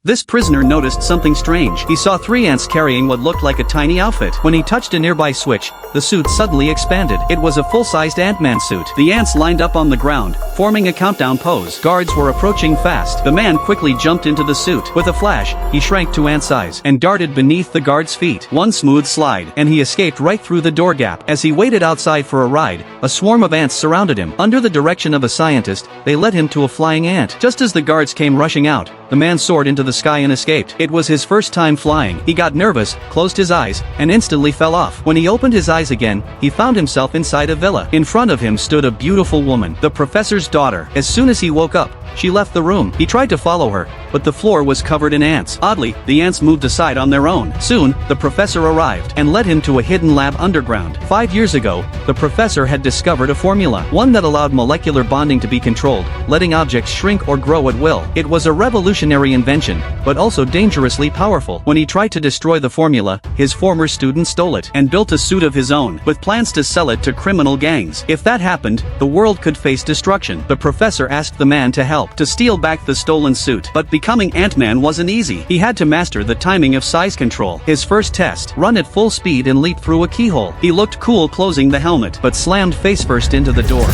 This prisoner noticed something strange. He saw 3 ants carrying what looked like a tiny outfit. When he touched a nearby switch, the suit suddenly expanded. It was a full-sized Ant-Man suit. The ants lined up on the ground, forming a countdown pose. Guards were approaching fast. The man quickly jumped into the suit. With a flash, he shrank to ant size and darted beneath the guard's feet. One smooth slide, and he escaped right through the door gap. As he waited outside for a ride, a swarm of ants surrounded him. Under the direction of a scientist, they led him to a flying ant. Just as the guards came rushing out, the man soared into the sky and escaped. It was his first time flying. He got nervous, closed his eyes, and instantly fell off. When he opened his eyes again, he found himself inside a villa. In front of him stood a beautiful woman, the professor's daughter. As soon as he woke up, she left the room. He tried to follow her, but the floor was covered in ants. Oddly, the ants moved aside on their own. Soon, the professor arrived and led him to a hidden lab underground. 5 years ago, the professor had discovered a formula, one that allowed molecular bonding to be controlled, letting objects shrink or grow at will. It was a revolutionary invention, but also dangerously powerful. When he tried to destroy the formula, his former student stole it and built a suit of his own, with plans to sell it to criminal gangs. If that happened, the world could face destruction. The professor asked the man to help to steal back the stolen suit. But becoming Ant-Man wasn't easy. He had to master the timing of size control. His first test, run at full speed and leap through a keyhole. He looked cool closing the helmet, but slammed face first into the door.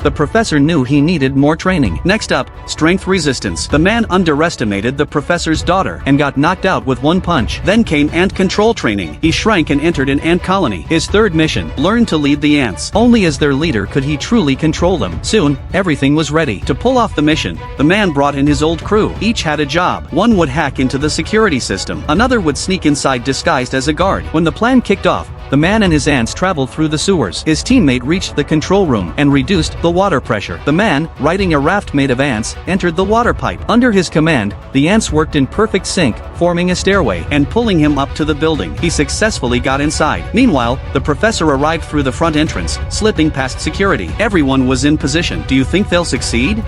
The professor knew he needed more training. Next up, strength resistance. The man underestimated the professor's daughter and got knocked out with one punch. Then came ant control training. He shrank and entered an ant colony. His third mission, learn to lead the ants. Only as their leader could he truly control them. Soon, everything was ready. To pull off the mission, the man brought in his old crew. Each had a job. One would hack into the security system. Another would sneak inside disguised as a guard. When the plan kicked off, the man and his ants traveled through the sewers. His teammate reached the control room and reduced the water pressure. The man, riding a raft made of ants, entered the water pipe. Under his command, the ants worked in perfect sync, forming a stairway and pulling him up to the building. He successfully got inside. Meanwhile, the professor arrived through the front entrance, slipping past security. Everyone was in position. Do you think they'll succeed?